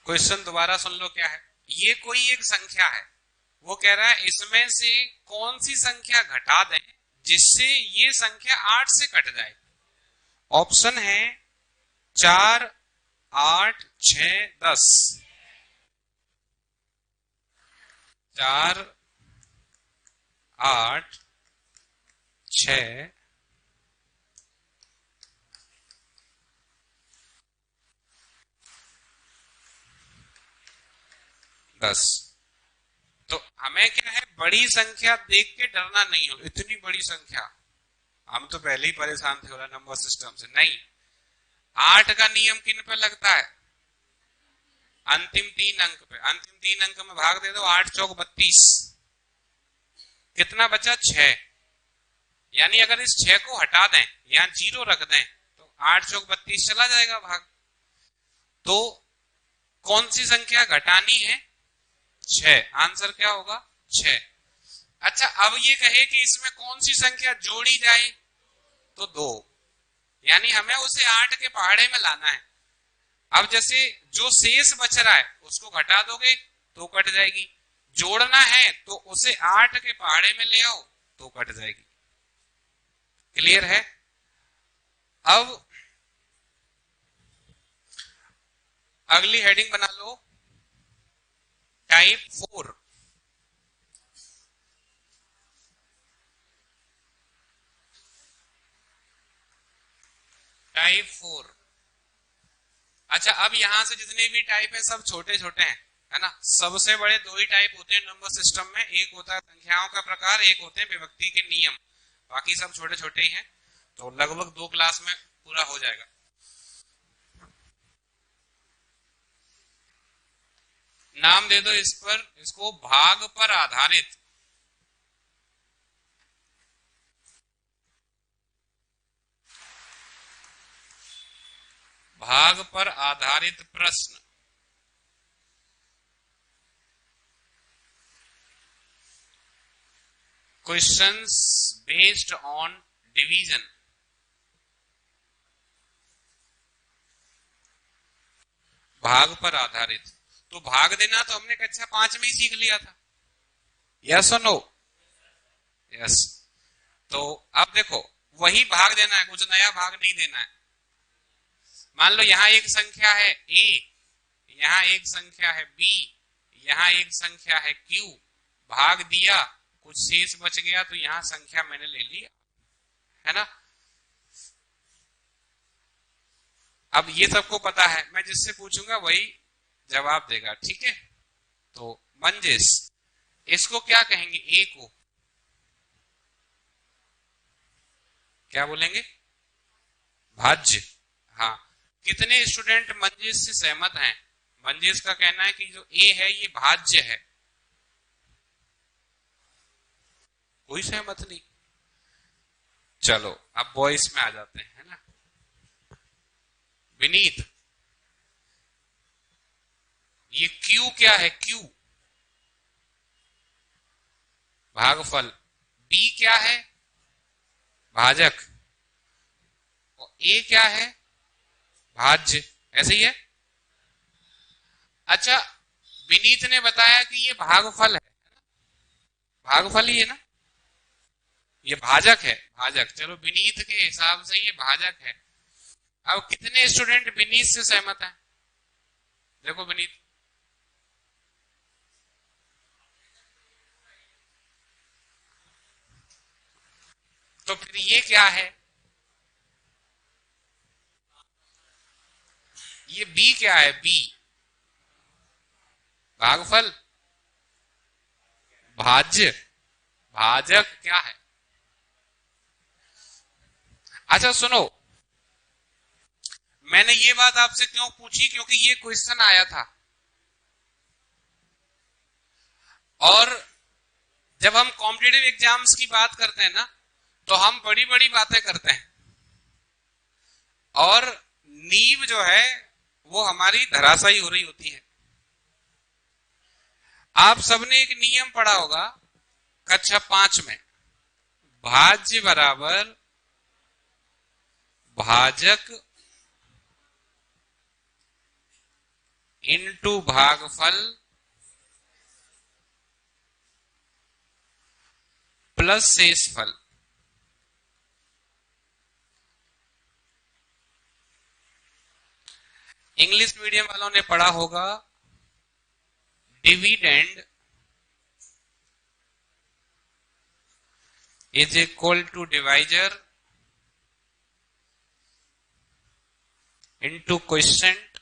क्वेश्चन दोबारा सुन लो क्या है। ये कोई एक संख्या है, वो कह रहा है इसमें से कौन सी संख्या घटा दें जिससे ये संख्या 8 से कट जाए। ऑप्शन है 4, 8, 6, 10। 4, 8, 6, 10। तो हमें क्या है, बड़ी संख्या देख के डरना नहीं हो। इतनी बड़ी संख्या, हम तो पहले ही परेशान थे वाला नंबर सिस्टम से। नहीं, 8 का नियम किन पे लगता है? अंतिम 3 अंक पे। अंतिम 3 अंक में भाग दे दो, 8 चौक 32। कितना बचा? 6। यानी अगर इस 6 को हटा दें, यहां 0 रख दें, तो 8 चौक 32 चला जाएगा भाग। तो कौन सी संख्या घटानी है? 6। आंसर क्या होगा? 6। अच्छा, अब ये कहे कि इसमें कौन सी संख्या जोड़ी जाए, तो 2। यानी हमें उसे 8 के पहाड़े में लाना है। अब जैसे जो शेष बच रहा है उसको घटा दोगे तो कट जाएगी, जोड़ना है तो उसे 8 के पहाड़े में ले आओ तो कट जाएगी। क्लियर है? अब अगली हेडिंग बना लो, टाइप 4। टाइप 4। अच्छा, अब यहां से जितने भी टाइप है सब छोटे छोटे हैं, है ना। सबसे बड़े 2 ही टाइप होते हैं नंबर सिस्टम में, एक होता है संख्याओं का प्रकार, एक होते हैं विभक्ति के नियम। बाकी सब छोटे छोटे ही हैं। तो लगभग 2 क्लास में पूरा हो जाएगा। नाम दे दो इस पर, इसको भाग पर आधारित। भाग पर आधारित प्रश्न। Questions based on division. भाग पर आधारित। तो भाग देना तो हमने कक्षा 5 में ही सीख लिया था। यस और नो? यस। तो अब देखो, वही भाग देना है, कुछ नया भाग नहीं देना है। मान लो यहां एक संख्या है a, यहां एक संख्या है b, यहां एक संख्या है q। भाग दिया, कुछ शेष बच गया तो यहां संख्या मैंने ले ली, है ना। अब ये सबको पता है, मैं जिससे पूछूंगा वही जवाब देगा, ठीक है। तो मंजिस, इसको क्या कहेंगे? ए को क्या बोलेंगे? भाज्य। हाँ, कितने स्टूडेंट मंजेश से सहमत हैं? मंजेश का कहना है कि जो ए है ये भाज्य है। कोई सहमत नहीं। चलो अब बॉयज में आ जाते हैं, है ना। विनीत, ये क्यू क्या है? क्यू भागफल, बी क्या है? भाजक, और ए क्या है? भाज्य। ऐसे ही है। अच्छा, विनीत ने बताया कि ये भागफल है, भागफल ही है ना, ये भाजक है, भाजक। चलो विनीत के हिसाब से ये भाजक है। अब कितने स्टूडेंट विनीत से सहमत हैं? देखो विनीत, तो फिर ये क्या है? ये बी क्या है? बी भागफल, भाज्य, भाजक क्या है? अच्छा सुनो, मैंने ये बात आपसे क्यों पूछी, क्योंकि ये क्वेश्चन आया था। और जब हम कॉम्पिटिटिव एग्जाम्स की बात करते हैं ना, तो हम बड़ी बड़ी बातें करते हैं, और नींव जो है वो हमारी धराशायी हो रही होती है। आप सबने एक नियम पढ़ा होगा कक्षा 5 में, भाज्य बराबर भाजक इनटू भागफल प्लस शेषफल। इंग्लिश मीडियम वालों ने पढ़ा होगा dividend is equal to divisor into quotient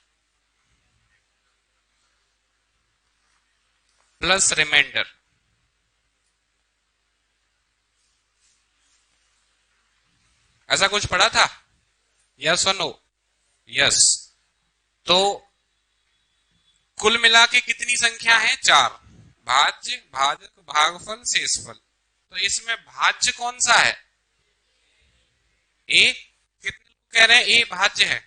plus remainder. ऐसा कुछ पढ़ा था? यस और नो? यस। तो कुल मिला के कितनी संख्या है? 4। भाज्य, भाजक, भागफल, शेषफल। तो इसमें भाज्य कौन सा है? ए। कितने लोग कह रहे हैं ए भाज्य है?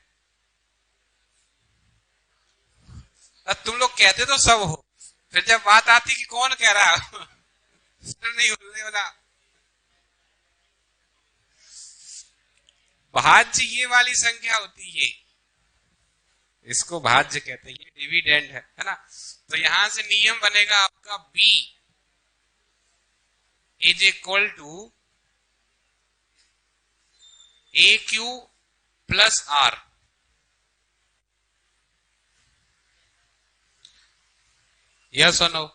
अब तुम लोग कहते तो सब हो, फिर जब बात आती कि कौन कह रहा है नहीं होता। भाज्य ये वाली संख्या होती है, इसको भाज्य कहते हैं, ये डिविडेंड है ना। तो यहां से नियम बनेगा आपका B is equal to A Q plus R. Yes और नो?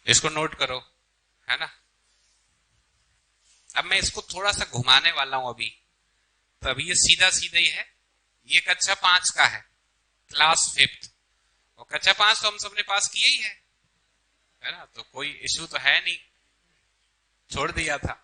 इसको नोट करो, है ना। अब मैं इसको थोड़ा सा घुमाने वाला हूं अभी, तो अभी ये सीधा सीधा ही है। ये कक्षा 5 का है, क्लास 5, और कक्षा 5 तो हम सबने पास किया ही है ना, तो कोई इश्यू तो है नहीं, छोड़ दिया था।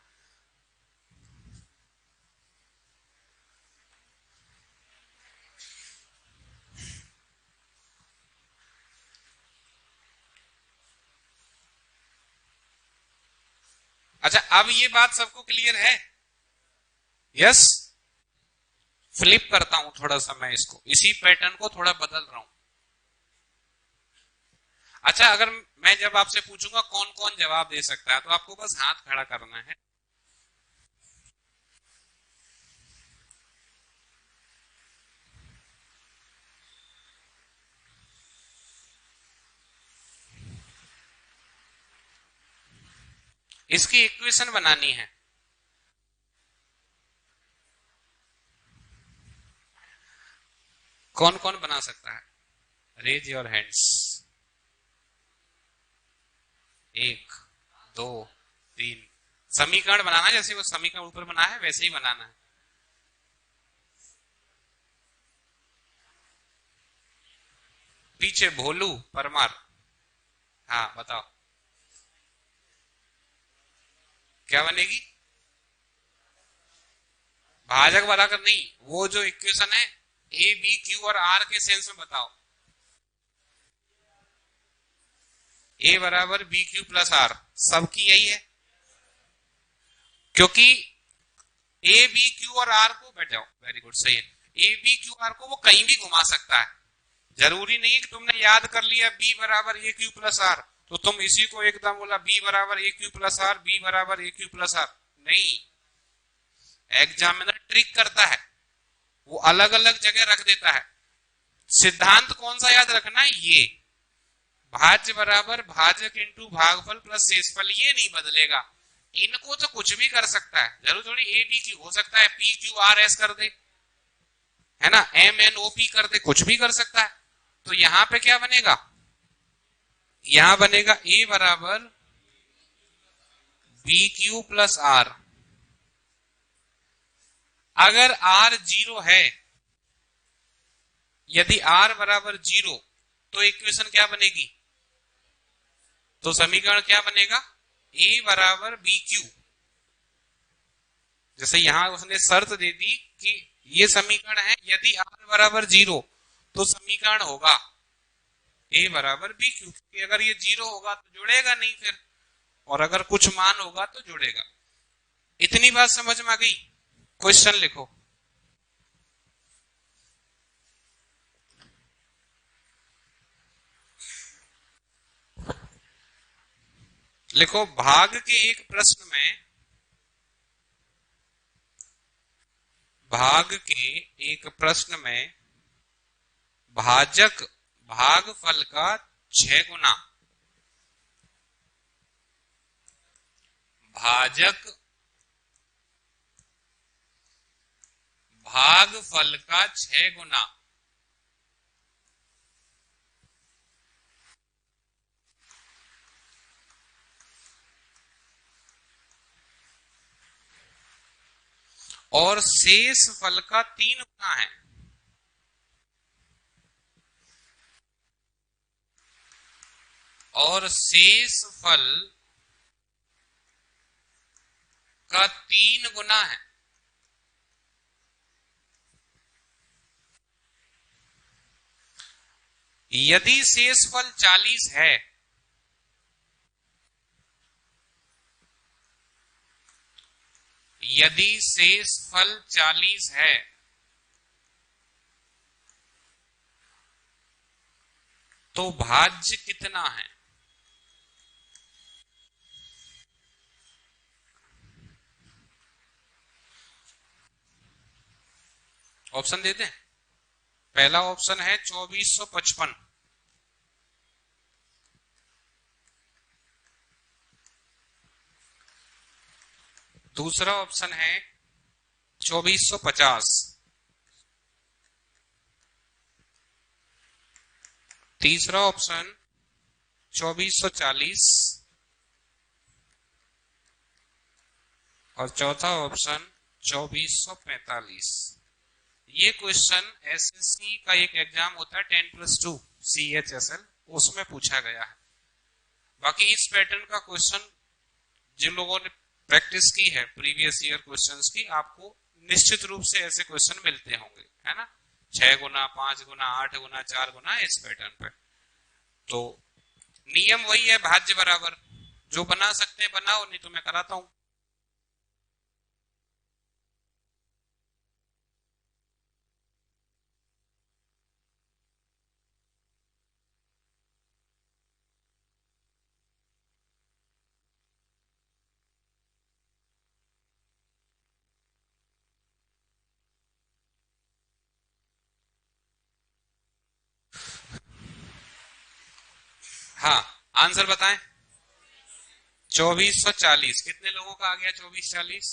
अच्छा, अब ये बात सबको क्लियर है? यस। फ्लिप करता हूं थोड़ा सा, मैं इसको इसी पैटर्न को थोड़ा बदल रहा हूं। अच्छा, अगर मैं जब आपसे पूछूंगा कौन कौन जवाब दे सकता है, तो आपको बस हाथ खड़ा करना है। इसकी इक्वेशन बनानी है। कौन कौन बना सकता है? Raise your hands. 1 2 3। समीकरण बनाना, जैसे वो समीकरण ऊपर बना है वैसे ही बनाना है। पीछे भोलू परमार। हाँ बताओ क्या बनेगी। भाजक बराबर नहीं, वो जो इक्वेशन है ए बी क्यू और आर के सेंस में बताओ। ए बराबर बी क्यू प्लस आर, सबकी यही है, क्योंकि ए बी क्यू और आर को, बैठ जाओ, वेरी गुड, सही है। ए बी क्यू आर को वो कहीं भी घुमा सकता है, जरूरी नहीं कि तुमने याद कर लिया बी बराबर ए क्यू प्लस आर तो तुम इसी को एकदम बोला बी बराबर ए क्यू प्लस आर, बी बराबर ए क्यू प्लस आर। नहीं, एग्जामिनर ट्रिक करता है, वो अलग अलग जगह रख देता है। सिद्धांत कौन सा याद रखना है, ये भाज्य बराबर भाजक इंटू भागफल प्लस शेषफल, ये नहीं बदलेगा। इनको तो कुछ भी कर सकता है, जरूर थोड़ी ए बी क्यू, हो सकता है पी क्यू आर एस कर दे, है ना, एम एन ओ पी कर दे, कुछ भी कर सकता है। तो यहां पे क्या बनेगा, यहां बनेगा ए बराबर बी क्यू प्लस आर। अगर आर जीरो है, यदि आर बराबर जीरो, तो इक्वेशन क्या बनेगी, तो समीकरण क्या बनेगा, ए बराबर बी क्यू। जैसे यहां उसने शर्त दे दी कि ये समीकरण है, यदि आर बराबर जीरो तो समीकरण होगा ए बराबर बी क्यू, क्योंकि अगर ये जीरो होगा तो जुड़ेगा नहीं फिर, और अगर कुछ मान होगा तो जुड़ेगा। इतनी बात समझ में आ गई। क्वेश्चन लिखो। लिखो, भाग के एक प्रश्न में, भाग के एक प्रश्न में भाजक भागफल का 6 गुना, भाजक भागफल का 6 गुना और शेष फल का 3 गुना है, और शेष फल का 3 गुना है। यदि शेष फल 40 है, यदि शेष फल 40 है तो भाज्य कितना है। ऑप्शन देते हैं। पहला ऑप्शन है 2455, दूसरा ऑप्शन है 2450, तीसरा ऑप्शन 2440 और चौथा ऑप्शन 2445। ये क्वेश्चन एसएससी का एक एग्जाम होता है 10+2 CHSL, उसमें पूछा गया है। बाकी इस पैटर्न का क्वेश्चन जिन लोगों ने प्रैक्टिस की है प्रीवियस ईयर क्वेश्चंस की, आपको निश्चित रूप से ऐसे क्वेश्चन मिलते होंगे, है ना, 6 गुना, 5 गुना, 8 गुना, 4 गुना, इस पैटर्न पे। तो नियम वही है, भाज्य बराबर, जो बना सकते हैं बनाओ, नहीं तो मैं कराता हूं। हाँ, आंसर बताएं। 2440। कितने लोगों का आ गया 2440?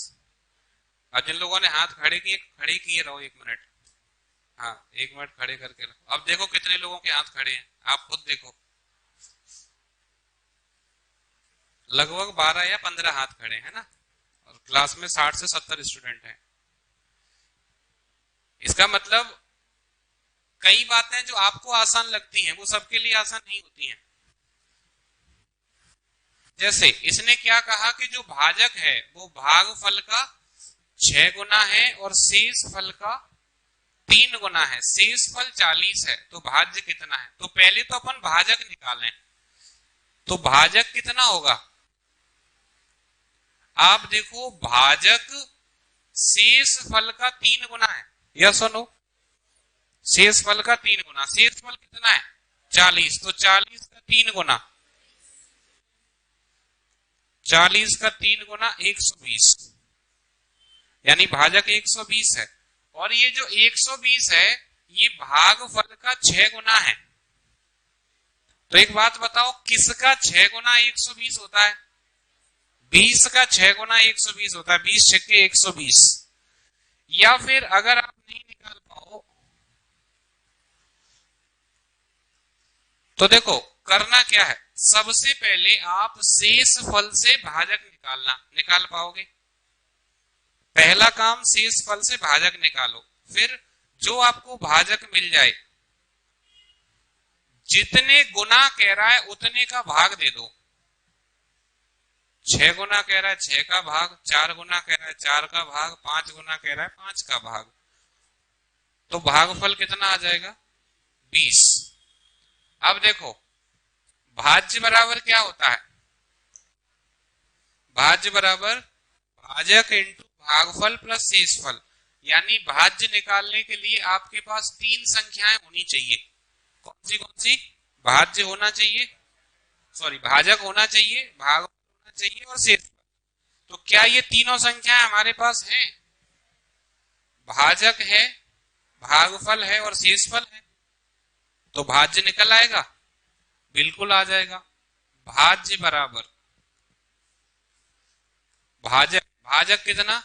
और जिन लोगों ने हाथ खड़े किए रहो 1 मिनट। हाँ, 1 मिनट खड़े करके रखो। अब देखो कितने लोगों के हाथ खड़े हैं, आप खुद देखो। लगभग 12 या 15 हाथ खड़े हैं ना, और क्लास में 60 से 70 स्टूडेंट हैं। इसका मतलब कई बातें जो आपको आसान लगती हैं वो सबके लिए आसान नहीं होती हैं। जैसे इसने क्या कहा कि जो भाजक है वो भागफल का 6 गुना है और शेष फल का 3 गुना है। शेष फल 40 है तो भाज्य कितना है? तो पहले तो अपन भाजक निकालें, तो भाजक कितना होगा? आप देखो भाजक शेष फल का 3 गुना है, यस और नो? शेष फल का 3 गुना, शेष फल कितना है? 40, तो 40 का 3 गुना, 40 का 3 गुना 120, यानी भाजक 120 है। और ये जो 120 है ये भागफल का 6 गुना है। तो एक बात बताओ, किसका 6 गुना 120 होता है? 20 का 6 गुना 120 होता है, 20 छक्के 120। या फिर अगर आप नहीं निकाल पाओ तो देखो करना क्या है, सबसे पहले आप शेष फल से भाजक निकालना, निकाल पाओगे? पहला काम शेष फल से भाजक निकालो, फिर जो आपको भाजक मिल जाए जितने गुना कह रहा है उतने का भाग दे दो। 6 गुना कह रहा है 6 का भाग, 4 गुना कह रहा है 4 का भाग, 5 गुना कह रहा है 5 का भाग, तो भागफल कितना आ जाएगा? 20। अब देखो भाज्य बराबर क्या होता है? भाज्य बराबर भाजक इंटू भागफल प्लस शेषफल, यानी भाज्य निकालने के लिए आपके पास 3 संख्याएं होनी चाहिए। कौन सी? भाज्य होना चाहिए, सॉरी भाजक होना चाहिए, भागफल होना चाहिए और शेषफल। तो क्या ये तीनों संख्याएं हमारे पास हैं? भाजक है, भागफल है और शेषफल है, तो भाज्य निकल आएगा, बिल्कुल आ जाएगा। भाज्य बराबर भाजक, भाजक कितना?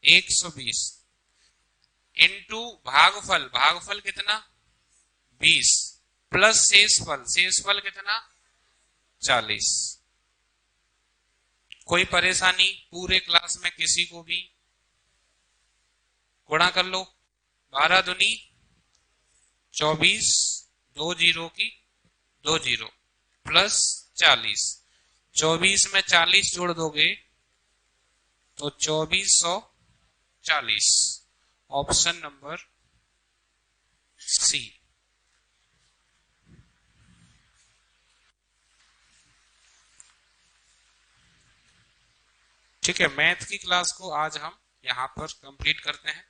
120 इंटू भागफल, भागफल कितना? 20 प्लस शेषफल, शेषफल कितना? 40। कोई परेशानी? पूरे क्लास में किसी को भी? गुणा कर लो, 12 दूनी 24, 2 जीरो की 2 जीरो प्लस 40, 24 में 40 जोड़ दोगे तो 2440। Option number C. ठीक है, मैथ की क्लास को आज हम यहां पर कंप्लीट करते हैं।